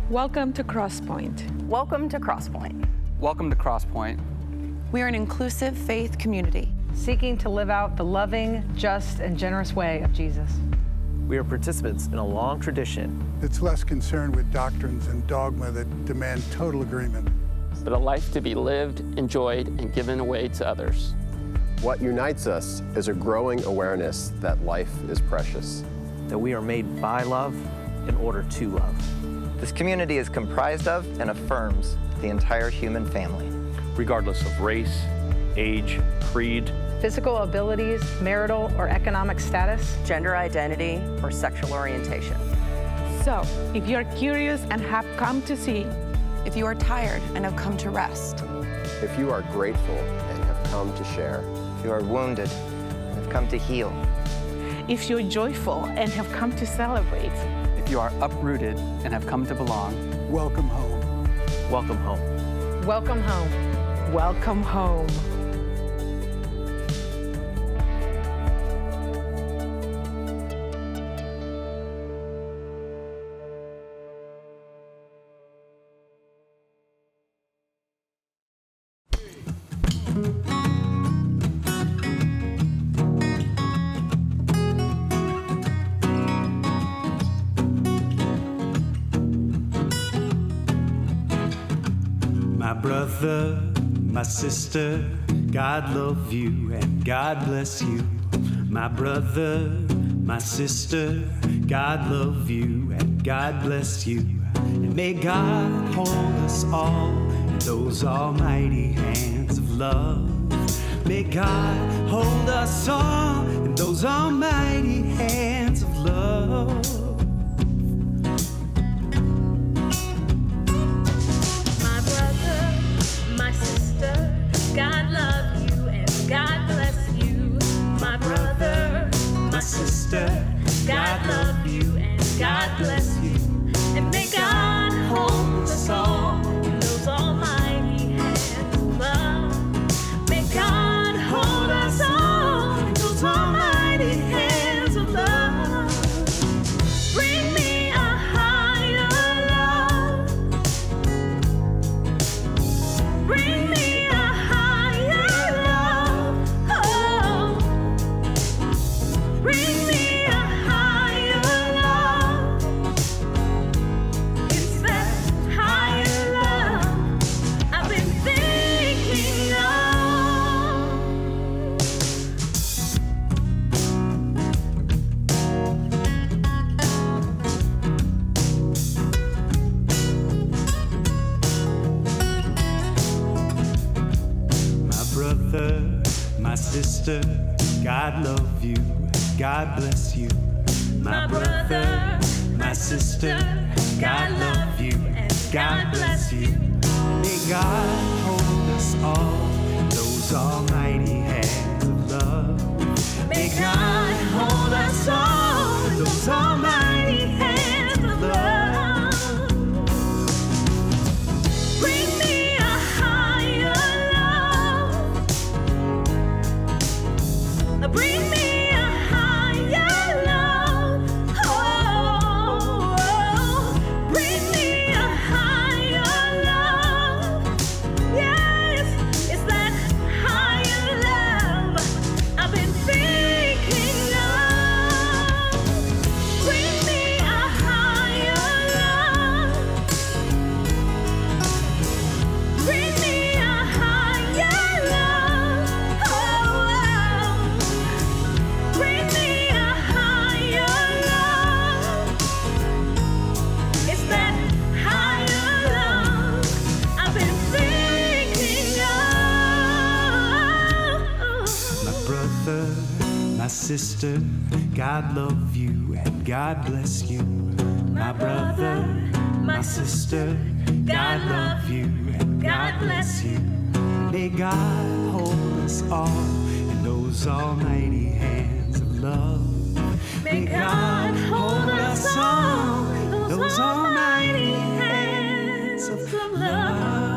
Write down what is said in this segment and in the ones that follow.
Welcome to Crosspointe. Welcome to Crosspointe. Welcome to Crosspointe. We are an inclusive faith community seeking to live out the loving, just, and generous way of Jesus. We are participants in a long tradition. It's less concerned with doctrines and dogma that demand total agreement, but a life to be lived, enjoyed, and given away to others. What unites us is a growing awareness that life is precious. That we are made by love in order to love. This community is comprised of and affirms the entire human family. Regardless of race, age, creed, physical abilities, marital or economic status, gender identity, or sexual orientation. So, if you're curious and have come to see, if you are tired and have come to rest, if you are grateful and have come to share, if you are wounded and have come to heal, if you're joyful and have come to celebrate, if you are uprooted and have come to belong, welcome home. Welcome home. Welcome home. Welcome home. My brother, my sister, God love you and God bless you. My brother, my sister, God love you and God bless you. And may God hold us all in those almighty hands of love. May God hold us all in those almighty hands of love. God love you and God bless you. My brother, my sister, God love you and God bless you. And may God hold us all in those almighty hands of love. May God hold us all in those almighty hands of love. Bring me a higher love. Bring me sister, God love you, God bless you. My brother, my sister, God love you and God bless you. May God hold us all in those almighty hands of love. May God hold us all in those almighty hands of love. Bring me a higher love. Bring me a higher love. Oh, oh. Bring me a higher love. Yes, it's that higher love I've been thinking of. Bring me a higher love. Bring me a higher love. Oh, oh. Bring me a higher love. It's that higher love I've been thinking of. My brother, my sister, God love you and God bless you. My brother, my sister, God love you and God bless you. May God hold us all in those almighty hands of love. May God hold us all in those almighty hands of love.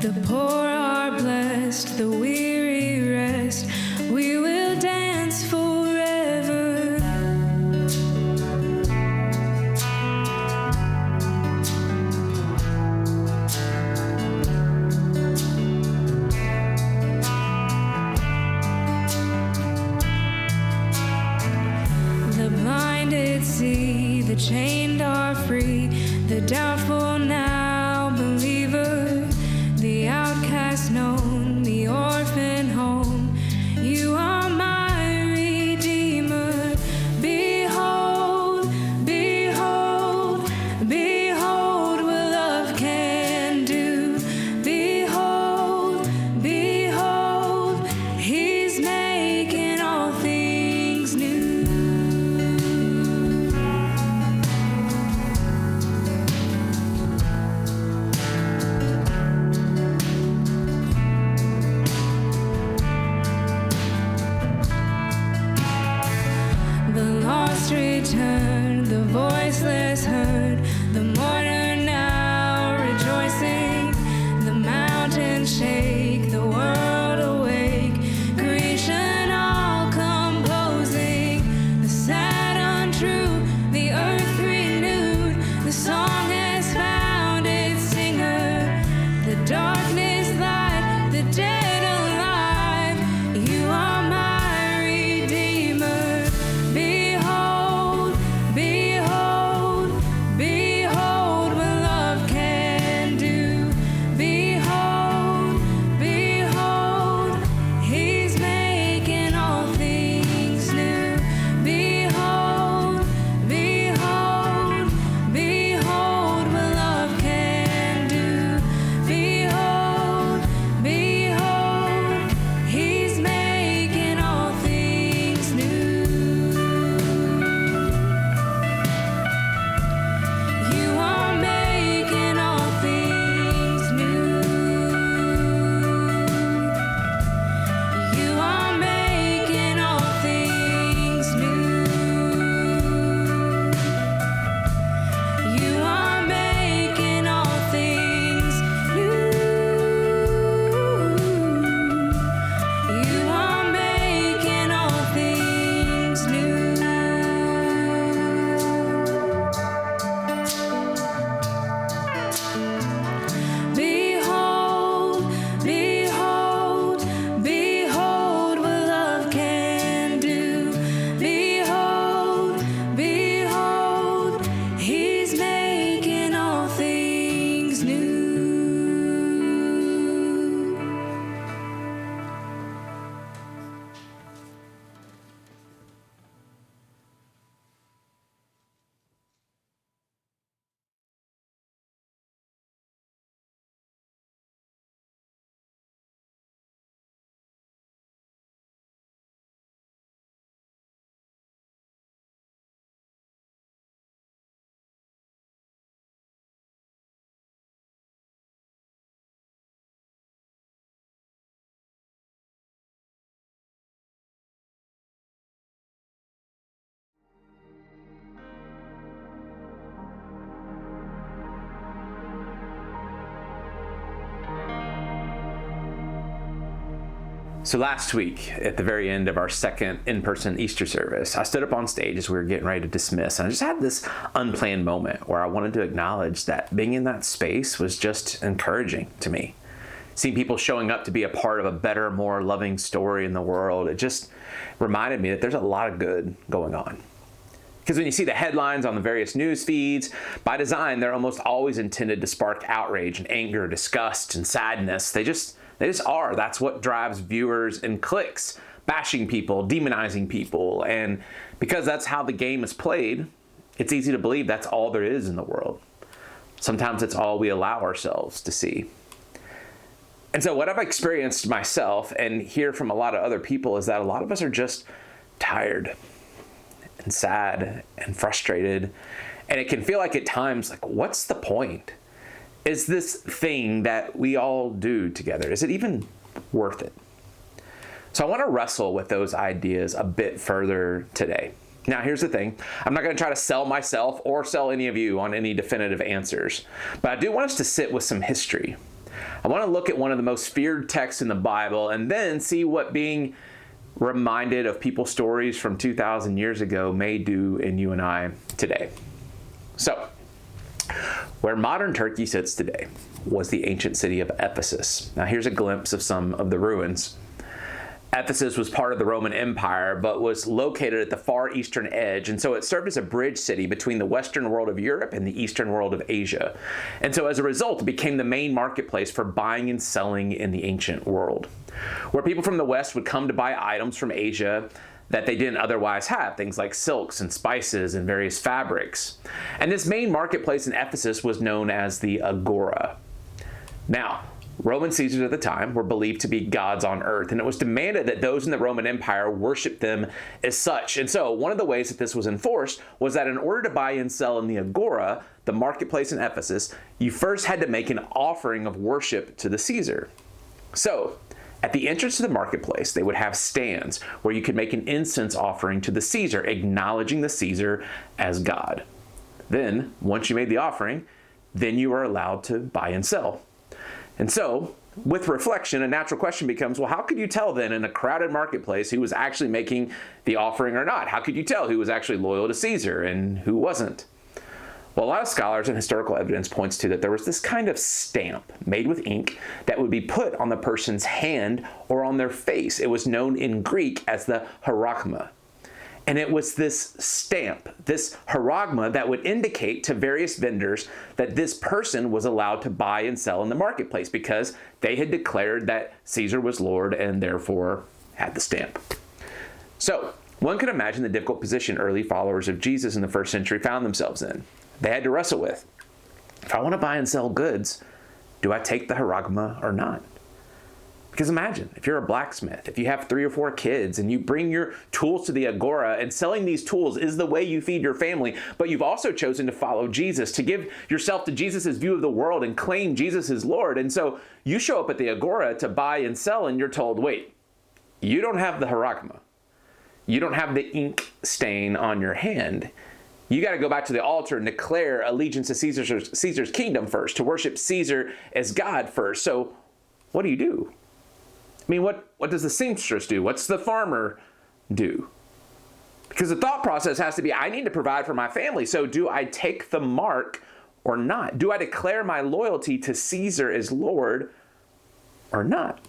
The poor are blessed, the weary rest. We will dance forever. The blinded see, the chained are free, the doubtful now believer, the outcast known, the orphan home. You are my Redeemer. Behold, behold, behold what love can do. Behold, behold, He's making all things new. The lost return, the voiceless heard, the mourner now rejoicing. The mountains shake, the world awake, creation all composing. The sad untrue, the earth renewed, the song has found its singer. The darkness light, the dead alive. You are my Redeemer. Behold, behold, behold what love can do. Behold, behold, He's making all things new. Behold, behold, behold what love can do. Behold, behold, He's making all things new. You are making all things new. You are making all things new. You are making all things new. You are making all things new. Behold, behold, behold what love can do. Behold, behold, He's making all things new. So last week, at the very end of our second in-person Easter service, I stood up on stage as we were getting ready to dismiss, and I just had this unplanned moment where I wanted to acknowledge that being in that space was just encouraging to me. Seeing people showing up to be a part of a better, more loving story in the world, it just reminded me that there's a lot of good going on. Because when you see the headlines on the various news feeds, by design, they're almost always intended to spark outrage and anger, disgust, and sadness. They just are. That's what drives viewers and clicks, bashing people, demonizing people. And because that's how the game is played, it's easy to believe that's all there is in the world. Sometimes it's all we allow ourselves to see. And so what I've experienced myself and hear from a lot of other people is that a lot of us are just tired and sad and frustrated. And it can feel like at times, like, what's the point? Is this thing that we all do together, is it even worth it? So I want to wrestle with those ideas a bit further today. Now, here's the thing. I'm not going to try to sell myself or sell any of you on any definitive answers, but I do want us to sit with some history I want to look at one of the most feared texts in the Bible and then see what being reminded of people's stories from 2,000 years ago may do in you and I today. So, where modern Turkey sits today was the ancient city of Ephesus. Now here's a glimpse of some of the ruins. Ephesus was part of the Roman Empire, but was located at the far eastern edge, and so it served as a bridge city between the western world of Europe and the eastern world of Asia. And so as a result, it became the main marketplace for buying and selling in the ancient world, where people from the West would come to buy items from Asia that they didn't otherwise have, things like silks and spices and various fabrics. And this main marketplace in Ephesus was known as the Agora. Now, Roman Caesars at the time were believed to be gods on earth, and it was demanded that those in the Roman Empire worship them as such. And so one of the ways that this was enforced was that in order to buy and sell in the Agora, the marketplace in Ephesus, you first had to make an offering of worship to the Caesar. So, at the entrance to the marketplace, they would have stands where you could make an incense offering to the Caesar, acknowledging the Caesar as God. Then, once you made the offering, then you were allowed to buy and sell. And so, with reflection, a natural question becomes, well, how could you tell then in a crowded marketplace who was actually making the offering or not? How could you tell who was actually loyal to Caesar and who wasn't? Well, a lot of scholars and historical evidence points to that there was this kind of stamp made with ink that would be put on the person's hand or on their face. It was known in Greek as the hierogma. And it was this stamp, this hierogma, that would indicate to various vendors that this person was allowed to buy and sell in the marketplace because they had declared that Caesar was Lord and therefore had the stamp. So, one could imagine the difficult position early followers of Jesus in the first century found themselves in. They had to wrestle with, if I want to buy and sell goods, do I take the hierogma or not? Because imagine, if you're a blacksmith, if you have 3 or 4 kids and you bring your tools to the Agora and selling these tools is the way you feed your family, but you've also chosen to follow Jesus, to give yourself to Jesus' view of the world and claim Jesus as Lord. And so you show up at the Agora to buy and sell and you're told, wait, you don't have the hierogma. You don't have the ink stain on your hand. You got to go back to the altar and declare allegiance to Caesar's kingdom first, to worship Caesar as God first. So what do? I mean, what does the seamstress do? What's the farmer do? Because the thought process has to be, I need to provide for my family. So do I take the mark or not? Do I declare my loyalty to Caesar as Lord or not?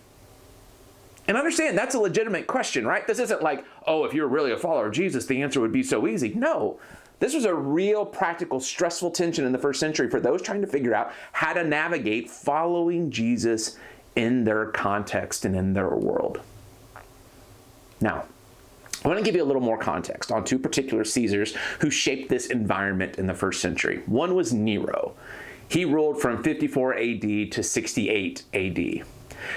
And understand, that's a legitimate question, right? This isn't like, oh, if you're really a follower of Jesus, the answer would be so easy. No, this was a real practical, stressful tension in the first century for those trying to figure out how to navigate following Jesus in their context and in their world. Now, I want to give you a little more context on 2 particular Caesars who shaped this environment in the first century. One was Nero. He ruled from 54 AD to 68 AD.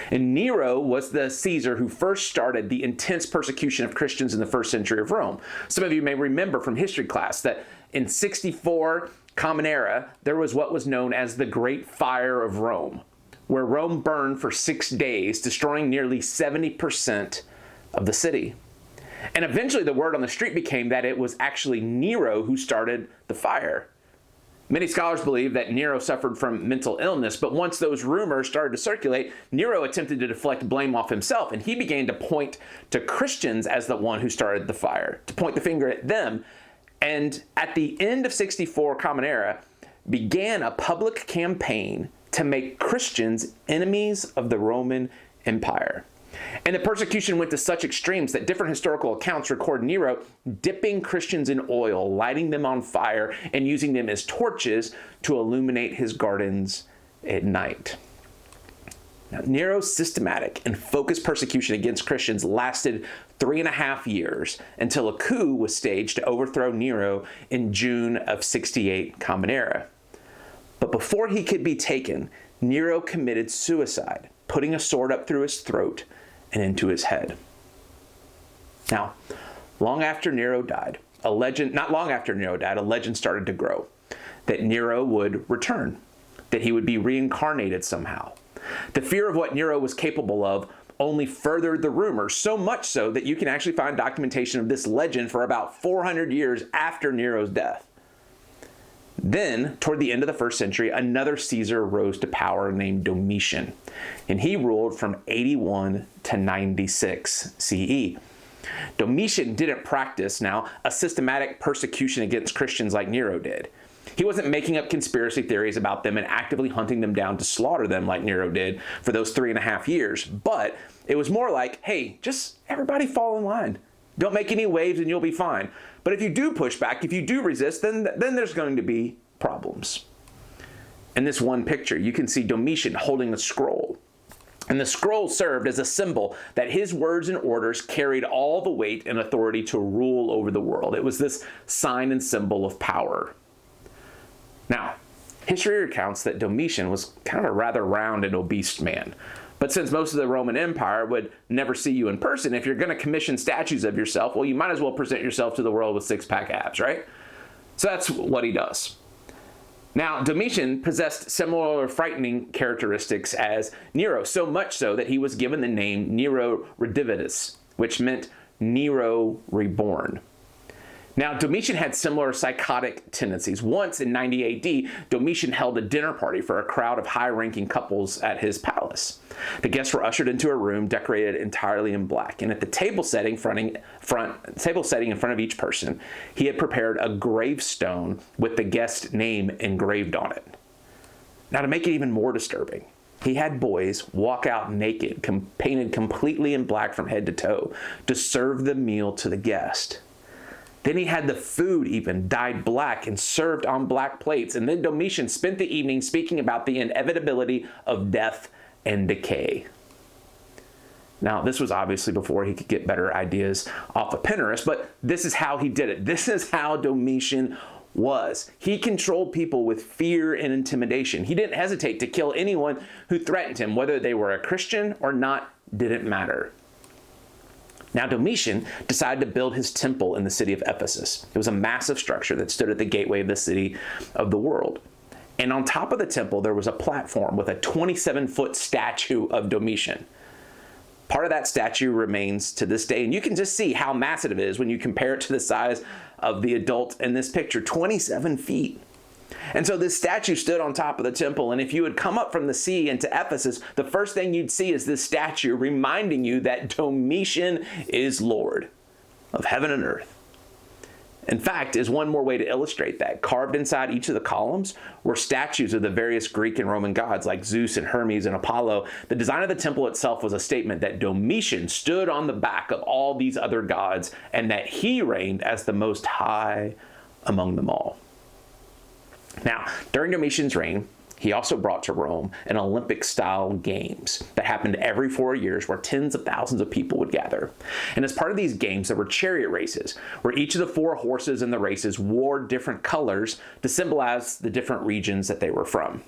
And Nero was the Caesar who first started the intense persecution of Christians in the first century of Rome. Some of you may remember from history class that in 64 Common Era, there was what was known as the Great Fire of Rome, where Rome burned for 6 days, destroying nearly 70% of the city. And eventually the word on the street became that it was actually Nero who started the fire. Many scholars believe that Nero suffered from mental illness, but once those rumors started to circulate, Nero attempted to deflect blame off himself, and he began to point to Christians as the one who started the fire, to point the finger at them. And at the end of 64 Common Era, began a public campaign to make Christians enemies of the Roman Empire. And the persecution went to such extremes that different historical accounts record Nero dipping Christians in oil, lighting them on fire, and using them as torches to illuminate his gardens at night. Now, Nero's systematic and focused persecution against Christians lasted 3.5 years until a coup was staged to overthrow Nero in June of 68 Common Era. But before he could be taken, Nero committed suicide, putting a sword up through his throat and into his head. Now, long after Nero died, a legend started to grow that Nero would return, that he would be reincarnated somehow. The fear of what Nero was capable of only furthered the rumor, so much so that you can actually find documentation of this legend for about 400 years after Nero's death. Then, toward the end of the first century, another Caesar rose to power named Domitian, and he ruled from 81 to 96 CE. Domitian didn't practice now a systematic persecution against Christians like Nero did. He wasn't making up conspiracy theories about them and actively hunting them down to slaughter them like Nero did for those 3.5 years, but it was more like, hey, just everybody fall in line. Don't make any waves and you'll be fine. But if you do push back, if you do resist, then there's going to be problems. In this one picture, you can see Domitian holding a scroll. And the scroll served as a symbol that his words and orders carried all the weight and authority to rule over the world. It was this sign and symbol of power. Now, history recounts that Domitian was kind of a rather round and obese man. But since most of the Roman Empire would never see you in person, if you're going to commission statues of yourself, well, you might as well present yourself to the world with six-pack abs, right? So that's what he does. Now, Domitian possessed similar frightening characteristics as Nero, so much so that he was given the name Nero Redivivus, which meant Nero reborn. Now, Domitian had similar psychotic tendencies. Once in 90 AD, Domitian held a dinner party for a crowd of high-ranking couples at his palace. The guests were ushered into a room decorated entirely in black, and at the table setting in front of each person, he had prepared a gravestone with the guest's name engraved on it. Now, to make it even more disturbing, he had boys walk out naked, painted completely in black from head to toe, to serve the meal to the guest. Then he had the food even dyed black and served on black plates. And then Domitian spent the evening speaking about the inevitability of death and decay. Now, this was obviously before he could get better ideas off of Pinterest, but this is how he did it. This is how Domitian was. He controlled people with fear and intimidation. He didn't hesitate to kill anyone who threatened him, whether they were a Christian or not, didn't matter. Now, Domitian decided to build his temple in the city of Ephesus. It was a massive structure that stood at the gateway of the city of the world. And on top of the temple, there was a platform with a 27-foot statue of Domitian. Part of that statue remains to this day, and you can just see how massive it is when you compare it to the size of the adult in this picture, 27 feet. And so this statue stood on top of the temple, and if you had come up from the sea into Ephesus, the first thing you'd see is this statue reminding you that Domitian is Lord of heaven and earth. In fact, is one more way to illustrate that. Carved inside each of the columns were statues of the various Greek and Roman gods like Zeus and Hermes and Apollo. The design of the temple itself was a statement that Domitian stood on the back of all these other gods and that he reigned as the most high among them all. Now, during Domitian's reign, he also brought to Rome an Olympic-style games that happened every 4 years where tens of thousands of people would gather. And as part of these games, there were chariot races where each of the 4 horses in the races wore different colors to symbolize the different regions that they were from.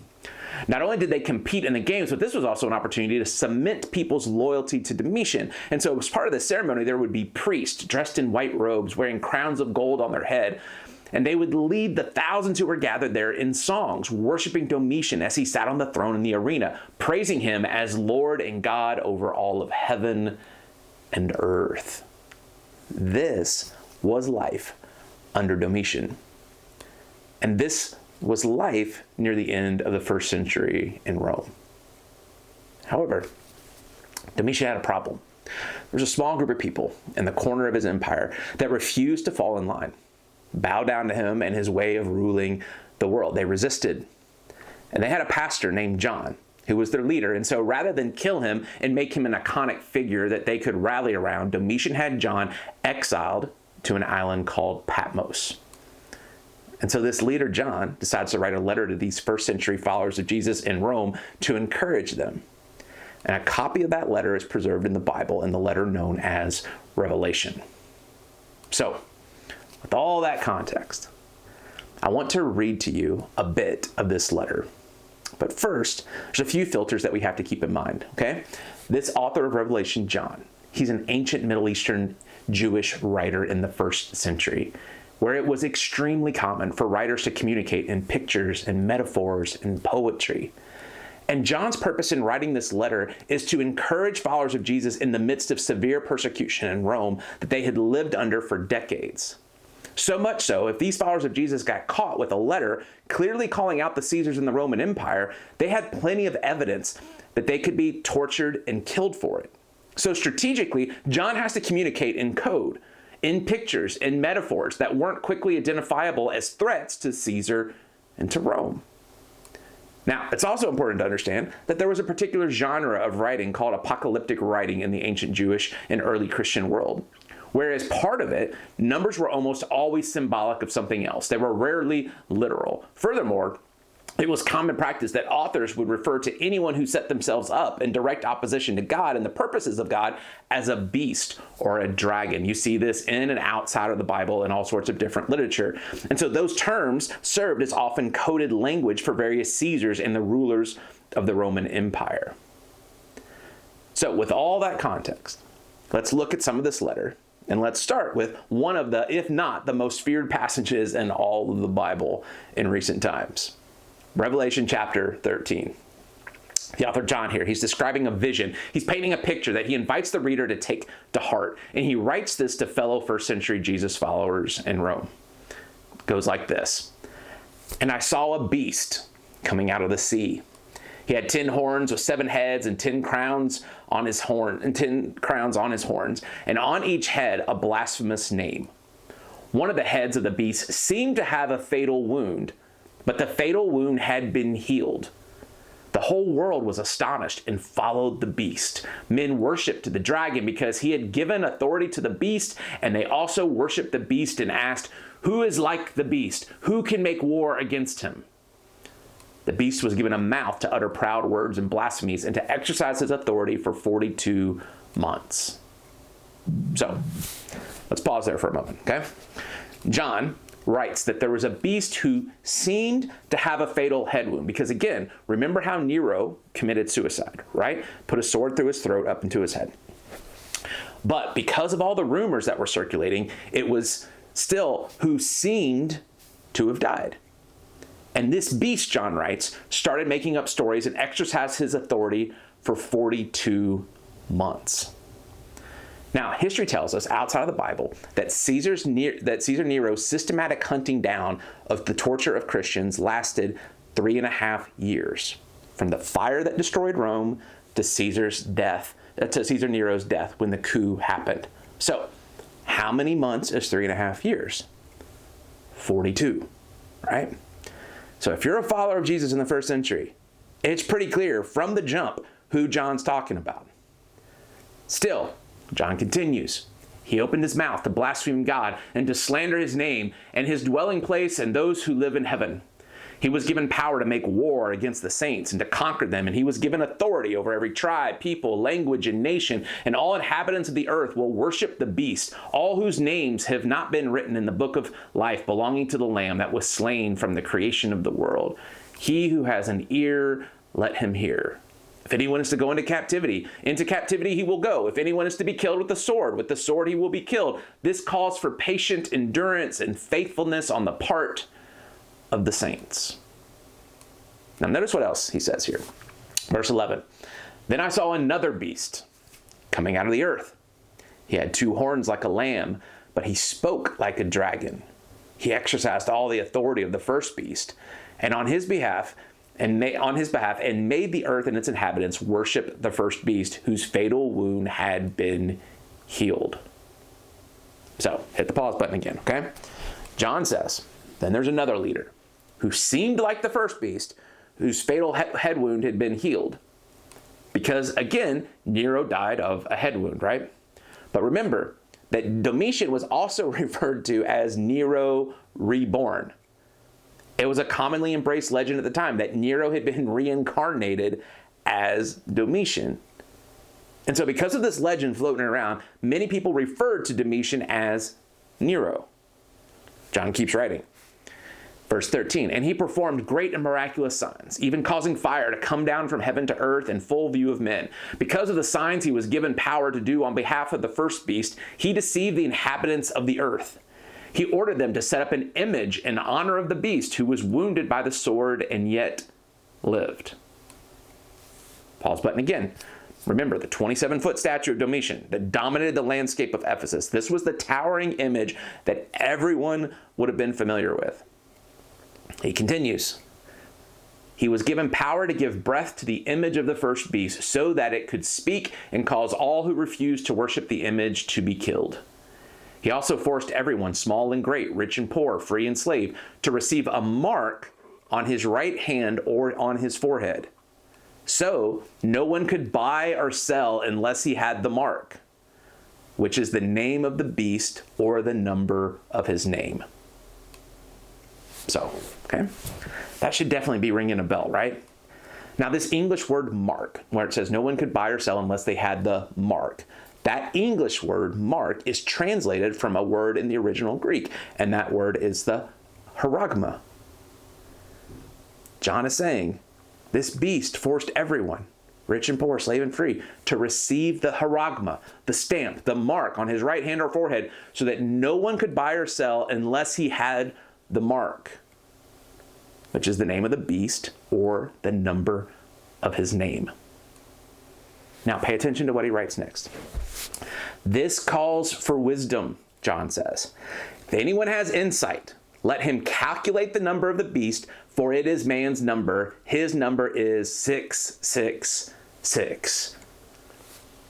Not only did they compete in the games, but this was also an opportunity to cement people's loyalty to Domitian. And so as part of the ceremony, there would be priests dressed in white robes, wearing crowns of gold on their head, and they would lead the thousands who were gathered there in songs, worshiping Domitian as he sat on the throne in the arena, praising him as Lord and God over all of heaven and earth. This was life under Domitian. And this was life near the end of the first century in Rome. However, Domitian had a problem. There was a small group of people in the corner of his empire that refused to fall in line, bow down to him and his way of ruling the world. They resisted. And they had a pastor named John, who was their leader. And so rather than kill him and make him an iconic figure that they could rally around, Domitian had John exiled to an island called Patmos. And so this leader, John, decides to write a letter to these first century followers of Jesus in Rome to encourage them. And a copy of that letter is preserved in the Bible, in the letter known as Revelation. So, with all that context, I want to read to you a bit of this letter. But first, there's a few filters that we have to keep in mind, okay? This author of Revelation, John, he's an ancient Middle Eastern Jewish writer in the first century, where it was extremely common for writers to communicate in pictures and metaphors and poetry. And John's purpose in writing this letter is to encourage followers of Jesus in the midst of severe persecution in Rome that they had lived under for decades. So much so, if these followers of Jesus got caught with a letter clearly calling out the Caesars in the Roman Empire, they had plenty of evidence that they could be tortured and killed for it. So strategically, John has to communicate in code, in pictures, in metaphors that weren't quickly identifiable as threats to Caesar and to Rome. Now, it's also important to understand that there was a particular genre of writing called apocalyptic writing in the ancient Jewish and early Christian world. Whereas part of it, numbers were almost always symbolic of something else. They were rarely literal. Furthermore, it was common practice that authors would refer to anyone who set themselves up in direct opposition to God and the purposes of God as a beast or a dragon. You see this in and outside of the Bible in all sorts of different literature. And so those terms served as often coded language for various Caesars and the rulers of the Roman Empire. So with all that context, let's look at some of this letter. And let's start with one of the, if not the most feared passages in all of the Bible in recent times. Revelation chapter 13. The author John here, he's describing a vision. He's painting a picture that he invites the reader to take to heart. And he writes this to fellow first century Jesus followers in Rome. It goes like this. And I saw a beast coming out of the sea. He had 10 horns with 7 heads and 10 crowns on his horns, and on each head a blasphemous name. One of the heads of the beast seemed to have a fatal wound, but the fatal wound had been healed. The whole world was astonished and followed the beast. Men worshipped the dragon because he had given authority to the beast, and they also worshipped the beast and asked, "Who is like the beast? Who can make war against him?" The beast was given a mouth to utter proud words and blasphemies and to exercise his authority for 42 months. So, let's pause there for a moment, okay? John writes that there was a beast who seemed to have a fatal head wound. Because again, remember how Nero committed suicide, right? Put a sword through his throat up into his head. But because of all the rumors that were circulating, it was still who seemed to have died. And this beast, John writes, started making up stories and exercised his authority for 42 months. Now, history tells us outside of the Bible that Caesar Nero's systematic hunting down of the torture of Christians lasted 3.5 years, from the fire that destroyed Rome to Caesar Nero's death when the coup happened. So, how many months is 3.5 years? 42, right? So if you're a follower of Jesus in the first century, it's pretty clear from the jump who John's talking about. Still, John continues. He opened his mouth to blaspheme God and to slander his name and his dwelling place and those who live in heaven. He was given power to make war against the saints and to conquer them, and he was given authority over every tribe, people, language, and nation, and all inhabitants of the earth will worship the beast, all whose names have not been written in the book of life belonging to the Lamb that was slain from the creation of the world. He who has an ear, let him hear. If anyone is to go into captivity he will go. If anyone is to be killed with the sword he will be killed. This calls for patient endurance and faithfulness on the part of the saints. Now notice what else he says here. Verse 11. Then I saw another beast coming out of the earth. He had 2 horns like a lamb, but he spoke like a dragon. He exercised all the authority of the first beast, and on his behalf and made the earth and its inhabitants worship the first beast whose fatal wound had been healed. So, hit the pause button again, okay? John says, then there's another leader who seemed like the first beast, whose fatal head wound had been healed. Because, again, Nero died of a head wound, right? But remember that Domitian was also referred to as Nero reborn. It was a commonly embraced legend at the time that Nero had been reincarnated as Domitian. And so because of this legend floating around, many people referred to Domitian as Nero. John keeps writing. Verse 13, and he performed great and miraculous signs, even causing fire to come down from heaven to earth in full view of men. Because of the signs he was given power to do on behalf of the first beast, he deceived the inhabitants of the earth. He ordered them to set up an image in honor of the beast who was wounded by the sword and yet lived. Pause button again. Remember the 27-foot statue of Domitian that dominated the landscape of Ephesus. This was the towering image that everyone would have been familiar with. He continues. He was given power to give breath to the image of the first beast so that it could speak and cause all who refused to worship the image to be killed. He also forced everyone, small and great, rich and poor, free and slave, to receive a mark on his right hand or on his forehead. So no one could buy or sell unless he had the mark, which is the name of the beast or the number of his name. So, okay, that should definitely be ringing a bell, right? Now this English word mark, where it says no one could buy or sell unless they had the mark, that English word mark is translated from a word in the original Greek, and that word is the charagma. John is saying, this beast forced everyone, rich and poor, slave and free, to receive the charagma, the stamp, the mark on his right hand or forehead, so that no one could buy or sell unless he had the mark, which is the name of the beast or the number of his name. Now pay attention to what he writes next. This calls for wisdom, John says. If anyone has insight, let him calculate the number of the beast, for it is man's number. His number is 666.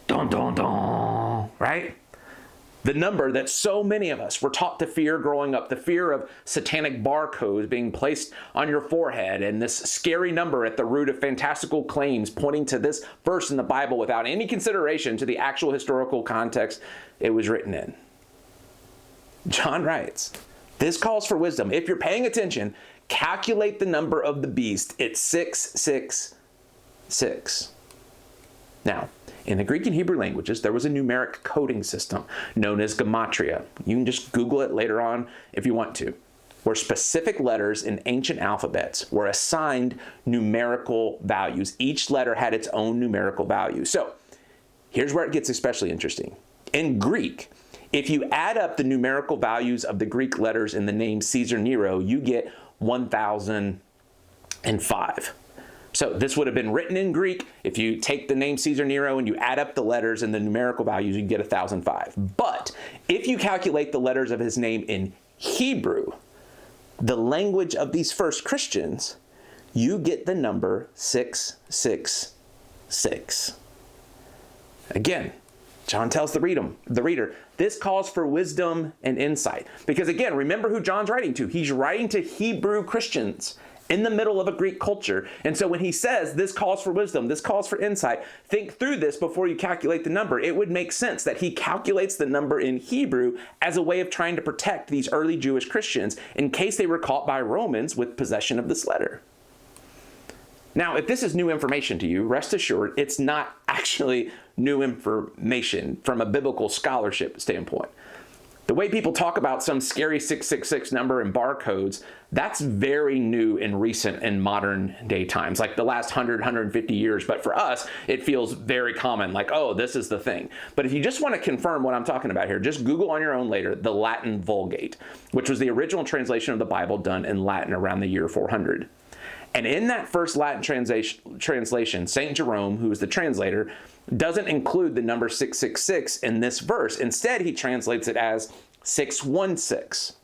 Dun, dun, dun. Right? The number that so many of us were taught to fear growing up, the fear of satanic barcodes being placed on your forehead, and this scary number at the root of fantastical claims pointing to this verse in the Bible without any consideration to the actual historical context it was written in. John writes, this calls for wisdom. If you're paying attention, calculate the number of the beast. It's 666. Now, in the Greek and Hebrew languages, there was a numeric coding system known as gematria. You can just Google it later on if you want to, where specific letters in ancient alphabets were assigned numerical values. Each letter had its own numerical value. So here's where it gets especially interesting. In Greek, if you add up the numerical values of the Greek letters in the name Caesar Nero, you get 1005. So this would have been written in Greek. If you take the name Caesar Nero and you add up the letters and the numerical values, you get 1005. But if you calculate the letters of his name in Hebrew, the language of these first Christians, you get the number 666. Again, John tells the reader, this calls for wisdom and insight. Because again, remember who John's writing to. He's writing to Hebrew Christians in the middle of a Greek culture. And so when he says this calls for wisdom, this calls for insight, think through this before you calculate the number. It would make sense that he calculates the number in Hebrew as a way of trying to protect these early Jewish Christians in case they were caught by Romans with possession of this letter. Now, if this is new information to you, rest assured it's not actually new information from a biblical scholarship standpoint. The way people talk about some scary 666 number and barcodes, that's very new in recent and modern day times, like the last 100, 150 years. But for us, it feels very common, like, oh, this is the thing. But if you just want to confirm what I'm talking about here, just Google on your own later the Latin Vulgate, which was the original translation of the Bible done in Latin around the year 400. And in that first Latin translation, St. Jerome, who is the translator, doesn't include the number 666 in this verse. Instead, he translates it as 616,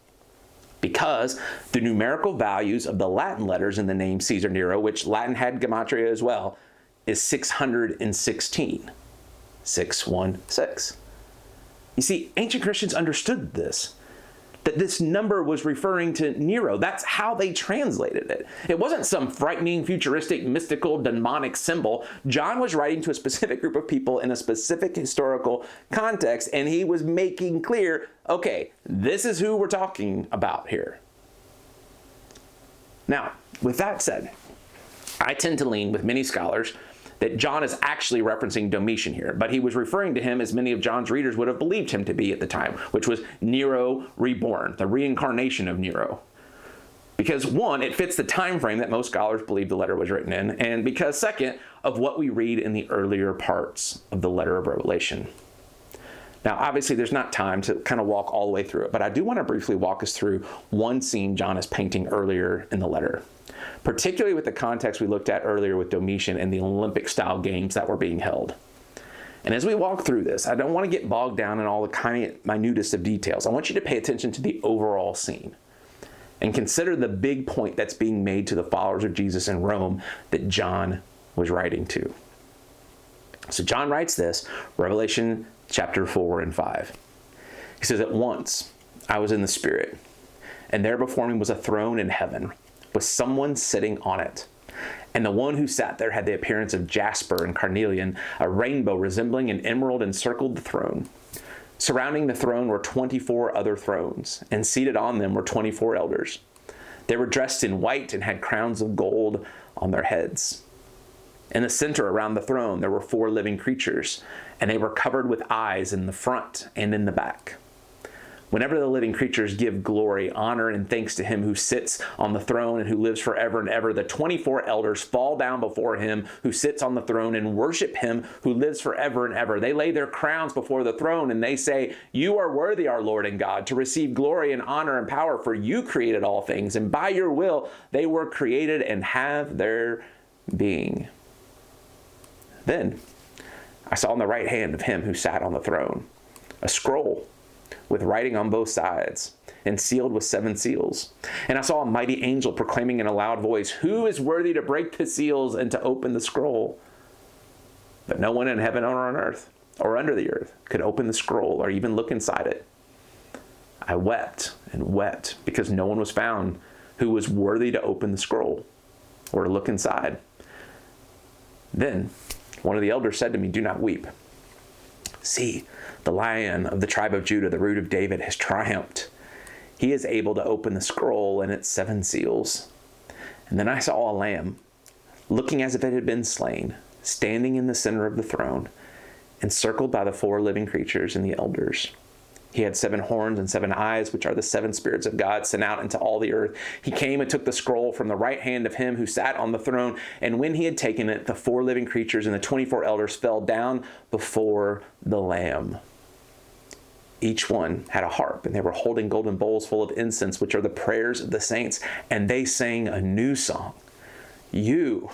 because the numerical values of the Latin letters in the name Caesar Nero, which Latin had gematria as well, is 616. 616. You see, ancient Christians understood this, that this number was referring to Nero. That's how they translated it. It wasn't some frightening, futuristic, mystical, demonic symbol. John was writing to a specific group of people in a specific historical context, and he was making clear, okay, this is who we're talking about here. Now, with that said, I tend to lean with many scholars that John is actually referencing Domitian here, but he was referring to him as many of John's readers would have believed him to be at the time, which was Nero reborn, the reincarnation of Nero. Because one, it fits the time frame that most scholars believe the letter was written in, and because second, of what we read in the earlier parts of the letter of Revelation. Now, obviously, there's not time to kind of walk all the way through it, but I do want to briefly walk us through one scene John is painting earlier in the letter, particularly with the context we looked at earlier with Domitian and the Olympic-style games that were being held. And as we walk through this, I don't want to get bogged down in all the kind of minutest of details. I want you to pay attention to the overall scene and consider the big point that's being made to the followers of Jesus in Rome that John was writing to. So John writes this, Revelation chapter 4 and 5. He says, "At once I was in the Spirit, and there before me was a throne in heaven, with someone sitting on it. And the one who sat there had the appearance of jasper and carnelian. A rainbow resembling an emerald encircled the throne. Surrounding the throne were 24 other thrones, and seated on them were 24 elders. They were dressed in white and had crowns of gold on their heads. In the center around the throne there were 4 living creatures, and they were covered with eyes in the front and in the back. Whenever the living creatures give glory, honor, and thanks to him who sits on the throne and who lives forever and ever, the 24 elders fall down before him who sits on the throne and worship him who lives forever and ever. They lay their crowns before the throne and they say, 'You are worthy, our Lord and God, to receive glory and honor and power, for you created all things, and by your will they were created and have their being.' Then I saw on the right hand of him who sat on the throne a scroll with writing on both sides, and sealed with 7 seals. And I saw a mighty angel proclaiming in a loud voice, 'Who is worthy to break the seals and to open the scroll?' But no one in heaven or on earth or under the earth could open the scroll or even look inside it. I wept and wept because no one was found who was worthy to open the scroll or to look inside. Then one of the elders said to me, 'Do not weep. See, the Lion of the tribe of Judah, the Root of David, has triumphed. He is able to open the scroll and its 7 seals.' And then I saw a lamb, looking as if it had been slain, standing in the center of the throne, encircled by the 4 living creatures and the elders. He had 7 horns and 7 eyes, which are the 7 spirits of God sent out into all the earth. He came and took the scroll from the right hand of him who sat on the throne. And when he had taken it, the 4 living creatures and the 24 elders fell down before the Lamb. Each one had a harp, and they were holding golden bowls full of incense, which are the prayers of the saints. And they sang a new song. You,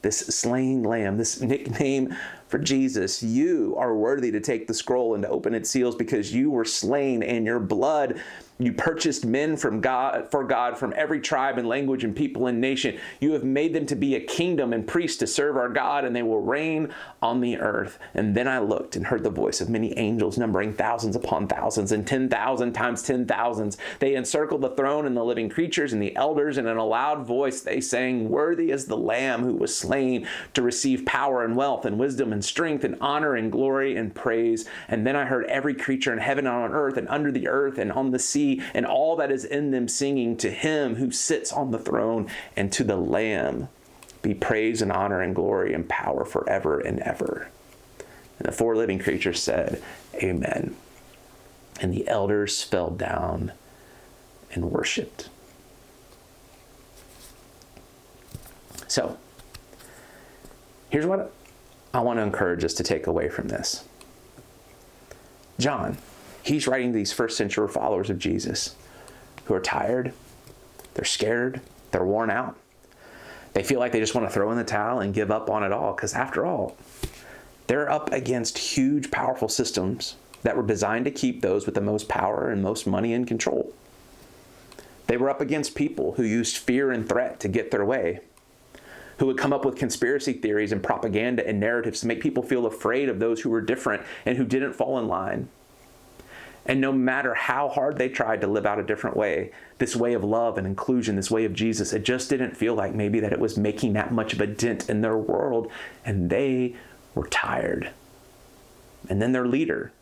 this slain lamb, this nickname for Jesus, you are worthy to take the scroll and to open its seals, because you were slain, and your blood you purchased men from God, for God, from every tribe and language and people and nation. You have made them to be a kingdom and priests to serve our God, and they will reign on the earth. And then I looked and heard the voice of many angels, numbering thousands upon thousands and 10,000 times 10,000s. They encircled the throne and the living creatures and the elders, and in a loud voice they sang, 'Worthy is the Lamb who was slain to receive power and wealth and wisdom and strength and honor and glory and praise.' And then I heard every creature in heaven and on earth and under the earth and on the sea and all that is in them singing, 'To him who sits on the throne and to the Lamb be praise and honor and glory and power forever and ever.' And the 4 living creatures said, 'Amen.' And the elders fell down and worshiped." So, here's what I want to encourage us to take away from this. John, he's writing to these first century followers of Jesus who are tired, they're scared, they're worn out. They feel like they just want to throw in the towel and give up on it all, because after all, they're up against huge, powerful systems that were designed to keep those with the most power and most money in control. They were up against people who used fear and threat to get their way, who would come up with conspiracy theories and propaganda and narratives to make people feel afraid of those who were different and who didn't fall in line. And no matter how hard they tried to live out a different way, this way of love and inclusion, this way of Jesus, it just didn't feel like maybe that it was making that much of a dent in their world, and they were tired. And then their leader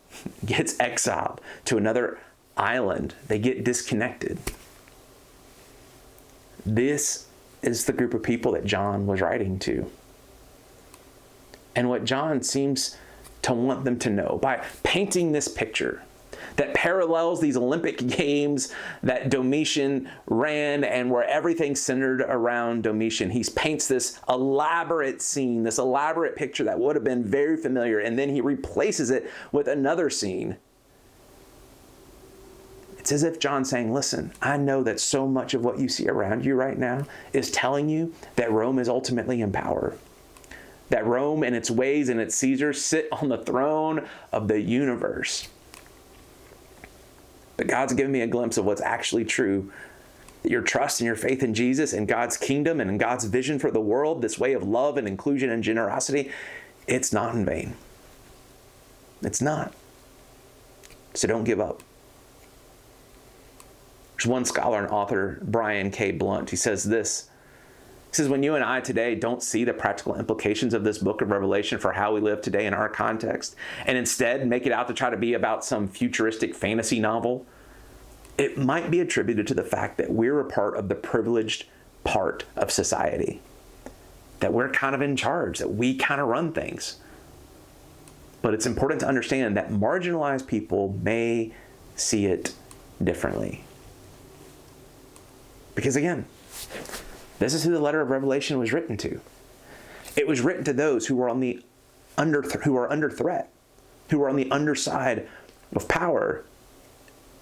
gets exiled to another island. They get disconnected. This is the group of people that John was writing to. And what John seems to want them to know by painting this picture that parallels these Olympic Games that Domitian ran and where everything centered around Domitian. He paints this elaborate scene, this elaborate picture that would have been very familiar, and then he replaces it with another scene. It's as if John's saying, listen, I know that so much of what you see around you right now is telling you that Rome is ultimately in power. that Rome and its ways and its Caesars sit on the throne of the universe. But God's given me a glimpse of what's actually true. That your trust and your faith in Jesus and God's kingdom and in God's vision for the world, this way of love and inclusion and generosity, it's not in vain. It's not. So don't give up. There's one scholar and author, Brian K. Blunt. He says this. He says, when you and I today don't see the practical implications of this book of Revelation for how we live today in our context, and instead make it out to try to be about some futuristic fantasy novel, it might be attributed to the fact that we're a part of the privileged part of society. That we're kind of in charge, that we kind of run things. But it's important to understand that marginalized people may see it differently. Because again, this is who the letter of Revelation was written to. It was written to those who were on the under threat, who were on the underside of power.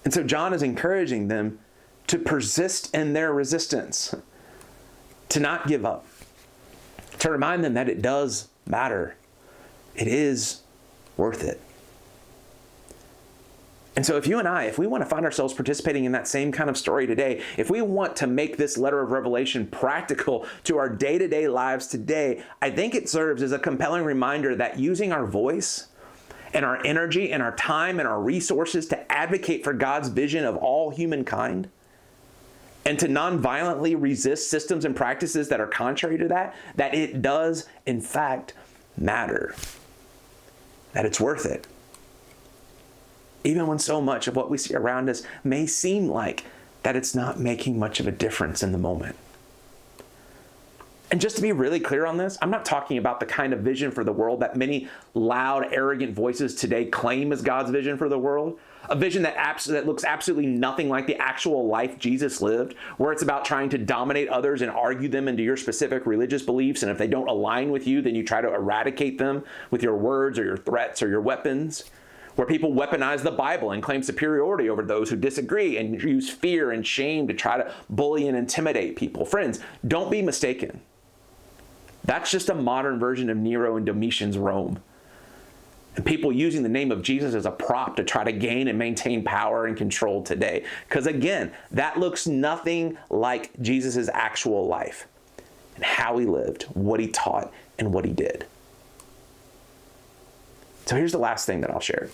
And so John is encouraging them to persist in their resistance, to not give up, to remind them that it does matter. It is worth it. And so if you and I, if we want to find ourselves participating in that same kind of story today, if we want to make this letter of Revelation practical to our day-to-day lives today, I think it serves as a compelling reminder that using our voice and our energy and our time and our resources to advocate for God's vision of all humankind and to non-violently resist systems and practices that are contrary to that it does, in fact, matter. That it's worth it. Even when so much of what we see around us may seem like that it's not making much of a difference in the moment. And just to be really clear on this, I'm not talking about the kind of vision for the world that many loud, arrogant voices today claim as God's vision for the world. A vision that looks absolutely nothing like the actual life Jesus lived, where it's about trying to dominate others and argue them into your specific religious beliefs. And if they don't align with you, then you try to eradicate them with your words or your threats or your weapons. Where people weaponize the Bible and claim superiority over those who disagree and use fear and shame to try to bully and intimidate people. Friends, don't be mistaken. That's just a modern version of Nero and Domitian's Rome. And people using the name of Jesus as a prop to try to gain and maintain power and control today. Because again, that looks nothing like Jesus' actual life and how he lived, what he taught, and what he did. So here's the last thing that I'll share.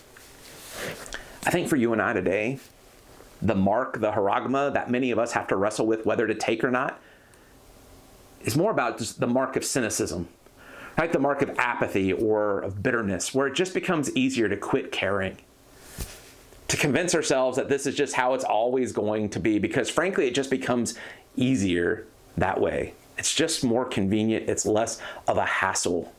I think for you and I today, the mark, the charagma that many of us have to wrestle with whether to take or not, is more about just the mark of cynicism, right? The mark of apathy or of bitterness, where it just becomes easier to quit caring, to convince ourselves that this is just how it's always going to be, because frankly, it just becomes easier that way. It's just more convenient. It's less of a hassle.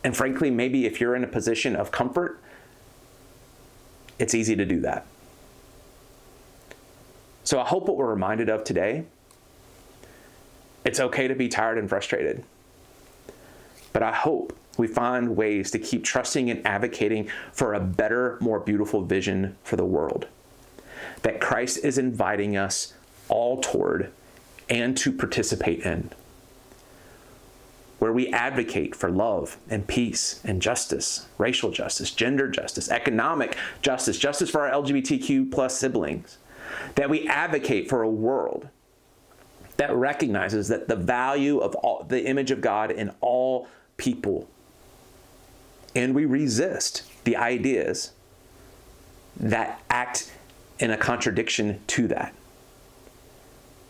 And frankly, maybe if you're in a position of comfort, it's easy to do that. So I hope what we're reminded of today, it's okay to be tired and frustrated. But I hope we find ways to keep trusting and advocating for a better, more beautiful vision for the world that Christ is inviting us all toward and to participate in, where we advocate for love and peace and justice, racial justice, gender justice, economic justice, justice for our LGBTQ plus siblings, that we advocate for a world that recognizes that the value of the image of God in all people, and we resist the ideas that act in a contradiction to that.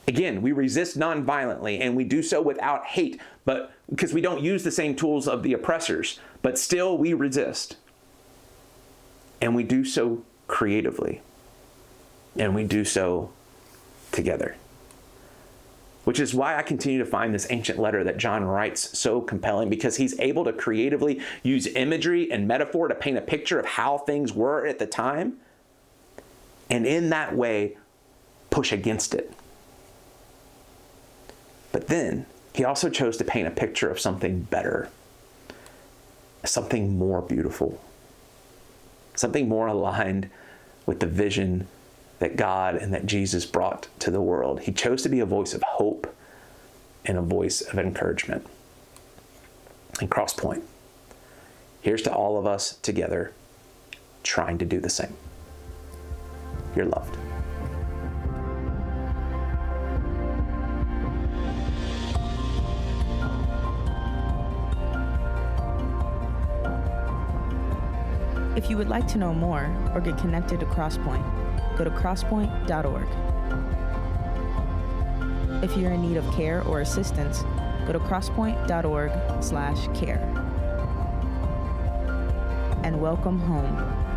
Again, we resist nonviolently, and we do so without hate, but because we don't use the same tools of the oppressors, but still we resist. And we do so creatively, and we do so together. Which is why I continue to find this ancient letter that John writes so compelling, because he's able to creatively use imagery and metaphor to paint a picture of how things were at the time, and in that way, push against it. But then, he also chose to paint a picture of something better, something more beautiful, something more aligned with the vision that God and that Jesus brought to the world. He chose to be a voice of hope and a voice of encouragement. And Crosspointe, here's to all of us together trying to do the same. You're loved. If you would like to know more or get connected to Crosspointe, go to crosspointenc.org. If you're in need of care or assistance, go to crosspointe.org/care. And welcome home.